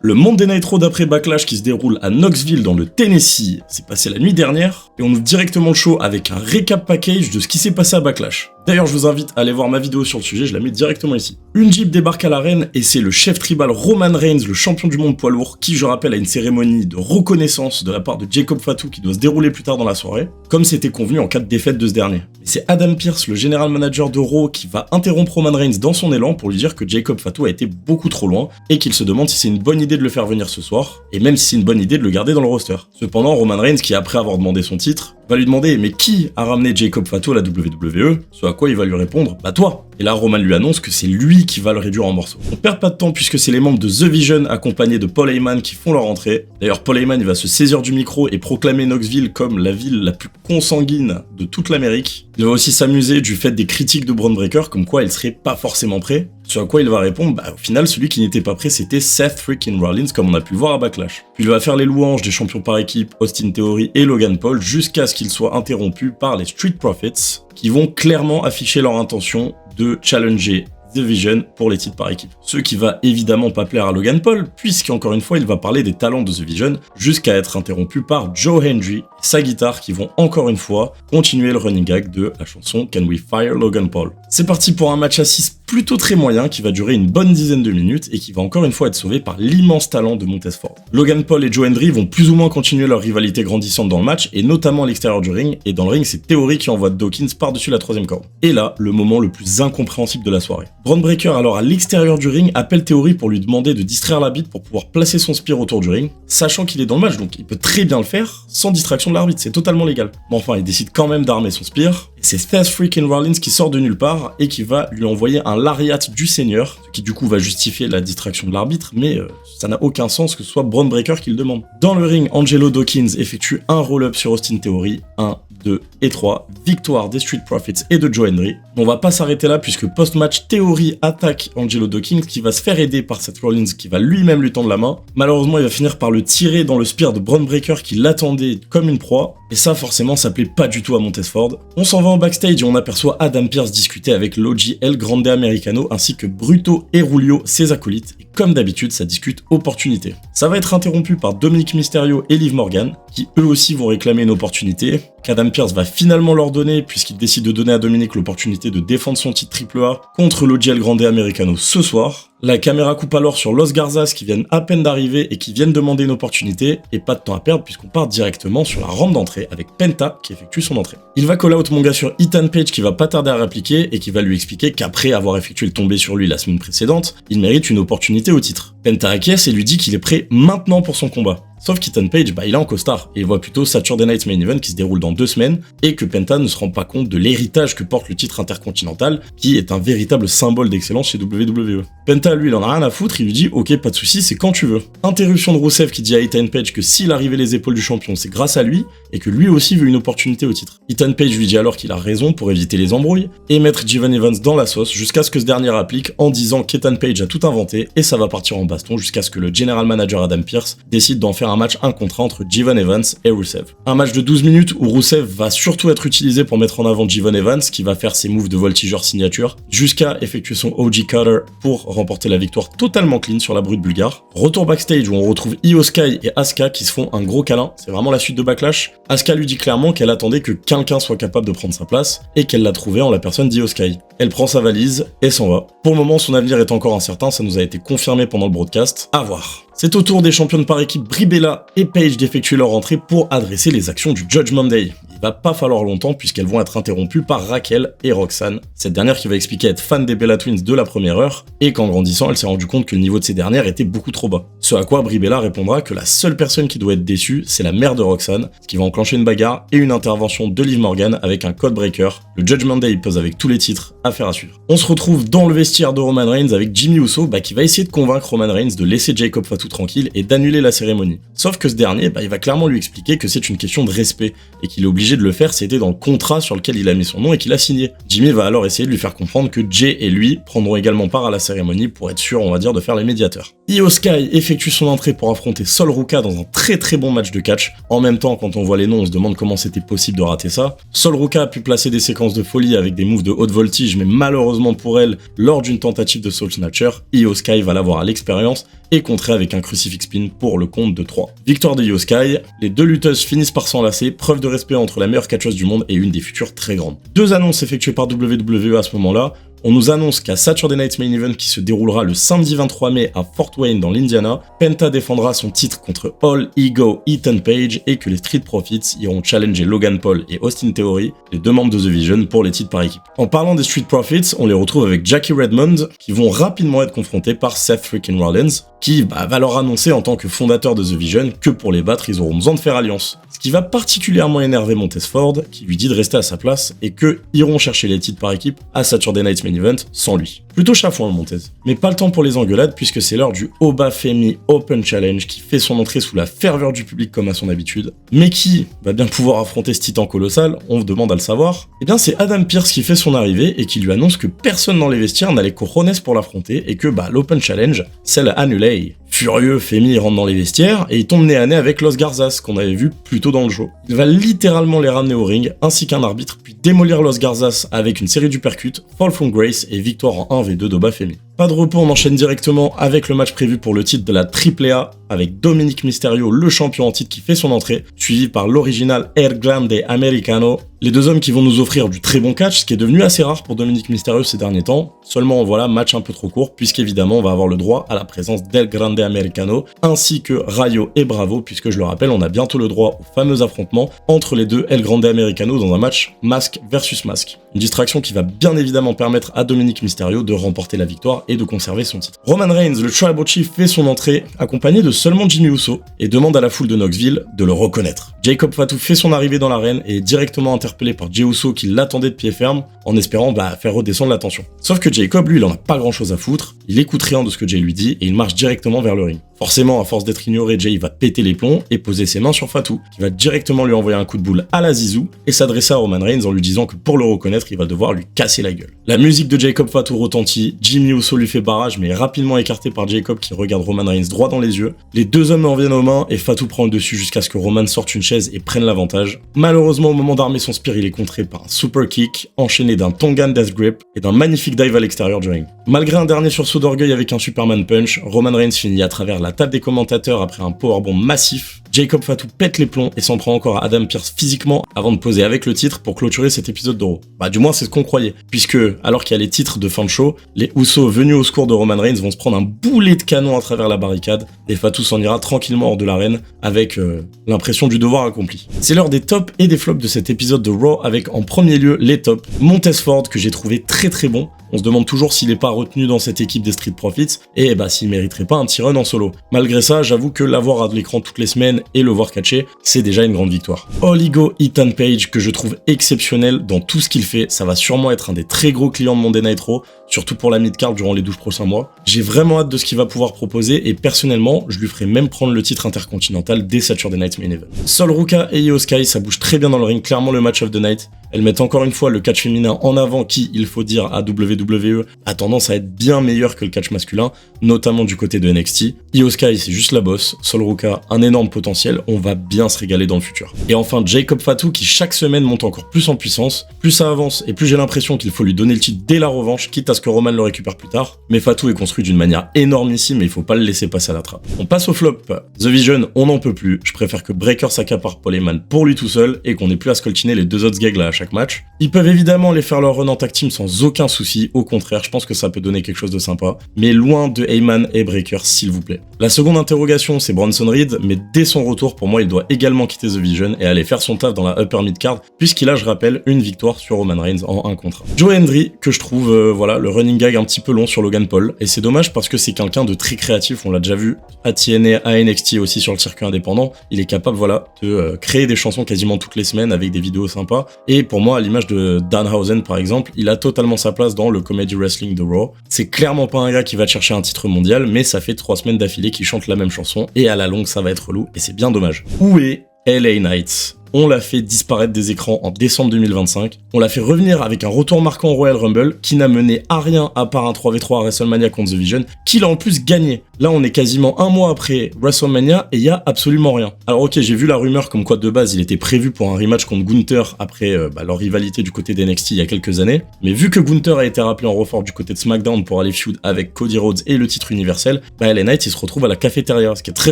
Le Monday Night Raw d'après Backlash qui se déroule à Knoxville dans le Tennessee s'est passé la nuit dernière, et on ouvre directement le show avec un récap package de ce qui s'est passé à Backlash. D'ailleurs, je vous invite à aller voir ma vidéo sur le sujet, je la mets directement ici. Une Jeep débarque à l'arène et c'est le chef tribal Roman Reigns, le champion du monde poids lourd, qui, je rappelle, a une cérémonie de reconnaissance de la part de Jacob Fatu qui doit se dérouler plus tard dans la soirée, comme c'était convenu en cas de défaite de ce dernier. Et c'est Adam Pearce, le général manager de Raw, qui va interrompre Roman Reigns dans son élan pour lui dire que Jacob Fatu a été beaucoup trop loin et qu'il se demande si c'est une bonne idée de le faire venir ce soir, et même si c'est une bonne idée de le garder dans le roster. Cependant, Roman Reigns, qui après avoir demandé son titre, va lui demander « Mais qui a ramené Jacob Fatu à la WWE ?» Ce à quoi il va lui répondre « Bah toi !» Et là, Roman lui annonce que c'est lui qui va le réduire en morceaux. On perd pas de temps puisque c'est les membres de The Vision accompagnés de Paul Heyman qui font leur entrée. D'ailleurs, Paul Heyman il va se saisir du micro et proclamer Knoxville comme la ville la plus consanguine de toute l'Amérique. Il va aussi s'amuser du fait des critiques de Bron Breakker comme quoi il serait pas forcément prêt. Ce à quoi il va répondre, bah au final celui qui n'était pas prêt c'était Seth freaking Rollins comme on a pu le voir à Backlash. Puis il va faire les louanges des champions par équipe, Austin Theory et Logan Paul jusqu'à ce qu'il soit interrompu par les Street Profits qui vont clairement afficher leur intention de challenger The Vision pour les titres par équipe. Ce qui va évidemment pas plaire à Logan Paul, puisqu'encore une fois il va parler des talents de The Vision, jusqu'à être interrompu par Joe Hendry et sa guitare qui vont encore une fois continuer le running gag de la chanson Can We Fire Logan Paul. C'est parti pour un match à 6 plutôt très moyen qui va durer une bonne dizaine de minutes et qui va encore une fois être sauvé par l'immense talent de Montez Ford. Logan Paul et Joe Hendry vont plus ou moins continuer leur rivalité grandissante dans le match et notamment à l'extérieur du ring, et dans le ring c'est Theory qui envoie Dawkins par-dessus la troisième corde. Et là, le moment le plus incompréhensible de la soirée. Bron Breakker alors à l'extérieur du ring appelle Theory pour lui demander de distraire l'arbitre pour pouvoir placer son spear autour du ring, sachant qu'il est dans le match donc il peut très bien le faire sans distraction de l'arbitre, c'est totalement légal. Mais enfin il décide quand même d'armer son spear, et c'est Seth freaking Rollins qui sort de nulle part et qui va lui envoyer un lariat du Seigneur, ce qui du coup va justifier la distraction de l'arbitre, mais ça n'a aucun sens que ce soit Bron Breakker qui le demande. Dans le ring, Angelo Dawkins effectue un roll-up sur Austin Theory, 1, 2 et 3, victoire des Street Profits et de Joe Hendry. On va pas s'arrêter là puisque post-match, Theory attaque Angelo Dawkins qui va se faire aider par Seth Rollins qui va lui-même lui tendre la main. Malheureusement, il va finir par le tirer dans le spear de Bron Breakker qui l'attendait comme une proie, et ça forcément ça plaît pas du tout à Montez Ford. On s'en va en backstage et on aperçoit Adam Pearce discuter avec l'OG El Grande Americano ainsi que Bruto et Rulio, ses acolytes, et comme d'habitude ça discute opportunité. Ça va être interrompu par Dominic Mysterio et Liv Morgan qui eux aussi vont réclamer une opportunité qu'Adam Pearce va finalement leur donner puisqu'il décide de donner à Dominic l'opportunité de défendre son titre AAA contre l'OG El Grande Americano ce soir. La caméra coupe alors sur Los Garzas qui viennent à peine d'arriver et qui viennent demander une opportunité, et pas de temps à perdre puisqu'on part directement sur la rampe d'entrée avec Penta qui effectue son entrée. Il va call out mon gars sur Ethan Page qui va pas tarder à répliquer et qui va lui expliquer qu'après avoir effectué le tombé sur lui la semaine précédente, il mérite une opportunité au titre. Penta acquiesce et lui dit qu'il est prêt maintenant pour son combat. Sauf qu'Ethan Page, il est en costard et il voit plutôt Saturday Night Main Event qui se déroule dans 2 semaines et que Penta ne se rend pas compte de l'héritage que porte le titre intercontinental qui est un véritable symbole d'excellence chez WWE. Penta, lui, il en a rien à foutre, il lui dit « Ok, pas de soucis, c'est quand tu veux ». Interruption de Rusev qui dit à Ethan Page que s'il arrivait les épaules du champion, c'est grâce à lui et que lui aussi veut une opportunité au titre. Ethan Page lui dit alors qu'il a raison pour éviter les embrouilles et mettre Jivan Evans dans la sauce jusqu'à ce que ce dernier applique en disant qu'Ethan Page a tout inventé et ça va partir en baston jusqu'à ce que le general manager Adam Pearce décide d'en faire un match 1 contre 1 entre Jivan Evans et Rusev. Un match de 12 minutes où Rusev va surtout être utilisé pour mettre en avant Jivan Evans qui va faire ses moves de voltigeur signature jusqu'à effectuer son OG Cutter pour remporter la victoire totalement clean sur la brute bulgare. Retour backstage où on retrouve Io Sky et Asuka qui se font un gros câlin, c'est vraiment la suite de Backlash. Asuka lui dit clairement qu'elle attendait que quelqu'un soit capable de prendre sa place et qu'elle l'a trouvé en la personne d'Io Sky. Elle prend sa valise et s'en va. Pour le moment, son avenir est encore incertain, ça nous a été confirmé pendant le broadcast. À voir. C'est au tour des championnes par équipe Brie Bella et Paige d'effectuer leur entrée pour adresser les actions du Judgment Day. Il va pas falloir longtemps puisqu'elles vont être interrompues par Raquel et Roxanne, cette dernière qui va expliquer être fan des Bella Twins de la première heure et qu'en grandissant elle s'est rendu compte que le niveau de ces dernières était beaucoup trop bas. Ce à quoi Brie Bella répondra que la seule personne qui doit être déçue c'est la mère de Roxanne, ce qui va enclencher une bagarre et une intervention de Liv Morgan avec un code breaker. Le Judgment Day pose avec tous les titres, affaire à suivre. On se retrouve dans le vestiaire de Roman Reigns avec Jimmy Uso qui va essayer de convaincre Roman Reigns de laisser Jacob Fatu tranquille et d'annuler la cérémonie. Sauf que ce dernier, il va clairement lui expliquer que c'est une question de respect et qu'il est obligé de le faire, c'était dans le contrat sur lequel il a mis son nom et qu'il a signé. Jimmy va alors essayer de lui faire comprendre que Jay et lui prendront également part à la cérémonie pour être sûr, on va dire, de faire les médiateurs. Io Sky effectue effectue son entrée pour affronter Sol Ruka dans un très très bon match de catch. En même temps, quand on voit les noms, on se demande comment c'était possible de rater ça. Sol Ruka a pu placer des séquences de folie avec des moves de haute voltige, mais malheureusement pour elle, lors d'une tentative de Soul Snatcher, Io Sky va l'avoir à l'expérience et contrer avec un crucifix pin pour le compte de 3. Victoire de Io Sky, les deux lutteuses finissent par s'enlacer, preuve de respect entre la meilleure catcheuse du monde et une des futures très grandes. Deux annonces effectuées par WWE à ce moment-là. On nous annonce qu'à Saturday Night Main Event qui se déroulera le samedi 23 mai à Fort Wayne dans l'Indiana, Penta défendra son titre contre All Ego Ethan Page et que les Street Profits iront challenger Logan Paul et Austin Theory, les deux membres de The Vision, pour les titres par équipe. En parlant des Street Profits, on les retrouve avec Jackie Redmond qui vont rapidement être confrontés par Seth freaking Rollins qui va leur annoncer en tant que fondateur de The Vision que pour les battre ils auront besoin de faire alliance. Ce qui va particulièrement énerver Montez Ford qui lui dit de rester à sa place et que iront chercher les titres par équipe à Saturday Night Main Event sans lui. Plutôt chafouin le Montez. Mais pas le temps pour les engueulades puisque c'est l'heure du Obafemi Open Challenge qui fait son entrée sous la ferveur du public comme à son habitude. Mais qui va bien pouvoir affronter ce titan colossal, on vous demande à le savoir. Eh bien c'est Adam Pearce qui fait son arrivée et qui lui annonce que personne dans les vestiaires n'a les cojones pour l'affronter et que l'Open Challenge, c'est le annulé. Furieux, Femi rentre dans les vestiaires et il tombe nez à nez avec Los Garzas qu'on avait vu plus tôt dans le show. Il va littéralement les ramener au ring ainsi qu'un arbitre puis démolir Los Garzas avec une série d'uppercuts, Fall from Grace et victoire en 1v2 d'Obafemi. Pas de repos, on enchaîne directement avec le match prévu pour le titre de la AAA avec Dominic Mysterio, le champion en titre qui fait son entrée, suivi par l'original El Grande Americano. Les deux hommes qui vont nous offrir du très bon catch, ce qui est devenu assez rare pour Dominic Mysterio ces derniers temps. Seulement voilà, match un peu trop court, puisqu'évidemment on va avoir le droit à la présence d'El Grande Americano, ainsi que Rayo et Bravo, puisque je le rappelle, on a bientôt le droit au fameux affrontement entre les deux El Grande Americano dans un match masque versus masque. Une distraction qui va bien évidemment permettre à Dominic Mysterio de remporter la victoire et de conserver son titre. Roman Reigns, le Tribal Chief, fait son entrée, accompagné de seulement Jimmy Uso, et demande à la foule de Knoxville de le reconnaître. Jacob Fatu fait son arrivée dans l'arène et est directement interpellé par Jey Uso qui l'attendait de pied ferme, en espérant faire redescendre la tension. Sauf que Jacob, lui, il en a pas grand chose à foutre, il écoute rien de ce que Jey lui dit et il marche directement vers le ring. Forcément, à force d'être ignoré, Jey va péter les plombs et poser ses mains sur Fatu, qui va directement lui envoyer un coup de boule à la Zizou et s'adresser à Roman Reigns en lui disant que pour le reconnaître, il va devoir lui casser la gueule. La musique de Jacob Fatu retentit, Jimmy Uso lui fait barrage mais est rapidement écarté par Jacob qui regarde Roman Reigns droit dans les yeux. Les deux hommes en viennent aux mains et Fatu prend le dessus jusqu'à ce que Roman sorte une chaise et prenne l'avantage. Malheureusement, au moment d'armer son spear, il est contré par un super kick, enchaîné d'un Tongan Death Grip et d'un magnifique dive à l'extérieur du ring. Malgré un dernier sursaut d'orgueil avec un Superman Punch, Roman Reigns finit à travers la table des commentateurs après un powerbomb massif. Jacob Fatu pète les plombs et s'en prend encore à Adam Pearce physiquement avant de poser avec le titre pour clôturer cet épisode de Raw. Du moins c'est ce qu'on croyait, puisque alors qu'il y a les titres de fin de show, les Usos venus au secours de Roman Reigns vont se prendre un boulet de canon à travers la barricade et Fatu s'en ira tranquillement hors de l'arène avec l'impression du devoir accompli. C'est l'heure des tops et des flops de cet épisode de Raw avec en premier lieu les tops. Montez Ford que j'ai trouvé très très bon. On se demande toujours s'il n'est pas retenu dans cette équipe des Street Profits et s'il mériterait pas un petit run en solo. Malgré ça, j'avoue que l'avoir à l'écran toutes les semaines et le voir catcher, c'est déjà une grande victoire. All Ego Ethan Page que je trouve exceptionnel dans tout ce qu'il fait, ça va sûrement être un des très gros clients de Monday Night Raw, surtout pour la mid-card durant les 12 prochains mois. J'ai vraiment hâte de ce qu'il va pouvoir proposer et personnellement, je lui ferai même prendre le titre intercontinental dès Saturday Night Main Event. Sol Ruka et Io Sky, ça bouge très bien dans le ring, clairement le match of the night. Elles mettent encore une fois le catch féminin en avant qui, il faut dire, à WWE, a tendance à être bien meilleur que le catch masculin, notamment du côté de NXT. Io Sky, c'est juste la bosse. Sol Ruka, un énorme potentiel, on va bien se régaler dans le futur. Et enfin, Jacob Fatu qui chaque semaine monte encore plus en puissance. Plus ça avance et plus j'ai l'impression qu'il faut lui donner le titre dès la revanche, quitte à ce que Roman le récupère plus tard. Mais Fatu est construit d'une manière énormissime et il faut pas le laisser passer à la trappe. On passe au flop. The Vision, on n'en peut plus. Je préfère que Breaker s'accapare Paul Heyman pour lui tout seul et qu'on ait plus à scoltiner les deux autres gags là à chaque match. Ils peuvent évidemment les faire leur run en tag team sans aucun souci, au contraire, je pense que ça peut donner quelque chose de sympa, mais loin de Heyman et Breaker s'il vous plaît. La seconde interrogation c'est Bronson Reed, mais dès son retour pour moi il doit également quitter The Vision et aller faire son taf dans la upper mid card, puisqu'il a, je rappelle, une victoire sur Roman Reigns en 1 contre 1. Joe Hendry, que je trouve le running gag un petit peu long sur Logan Paul, et c'est dommage parce que c'est quelqu'un de très créatif, on l'a déjà vu à TNA, à NXT aussi sur le circuit indépendant, il est capable de créer des chansons quasiment toutes les semaines avec des vidéos sympas, et pour moi à l'image de Danhausen par exemple, il a totalement sa place dans le comedy wrestling de Raw. C'est clairement pas un gars qui va chercher un titre mondial, mais ça fait 3 semaines d'affilée qu'il chante la même chanson, et à la longue ça va être relou, et c'est bien dommage. Où est LA Knight? On l'a fait disparaître des écrans en décembre 2025. On l'a fait revenir avec un retour marquant au Royal Rumble qui n'a mené à rien à part un 3v3 à WrestleMania contre The Vision, qu'il a en plus gagné. Là, on est quasiment un mois après WrestleMania et il y a absolument rien. Alors ok, j'ai vu la rumeur comme quoi de base il était prévu pour un rematch contre Gunther après leur rivalité du côté d'NXT il y a quelques années, mais vu que Gunther a été rappelé en renfort du côté de SmackDown pour aller feud avec Cody Rhodes et le titre universel, LA Knight il se retrouve à la cafétéria, ce qui est très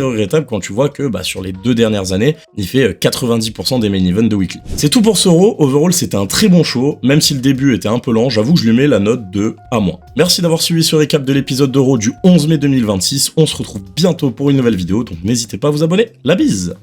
regrettable quand tu vois que sur les 2 dernières années, il fait 90% des main events de Weekly. C'est tout pour ce Raw. Overall c'était un très bon show, même si le début était un peu lent, j'avoue que je lui mets la note de A-. Merci d'avoir suivi ce récap de l'épisode de Raw du 11 mai 2026, on se retrouve bientôt pour une nouvelle vidéo, donc n'hésitez pas à vous abonner, la bise!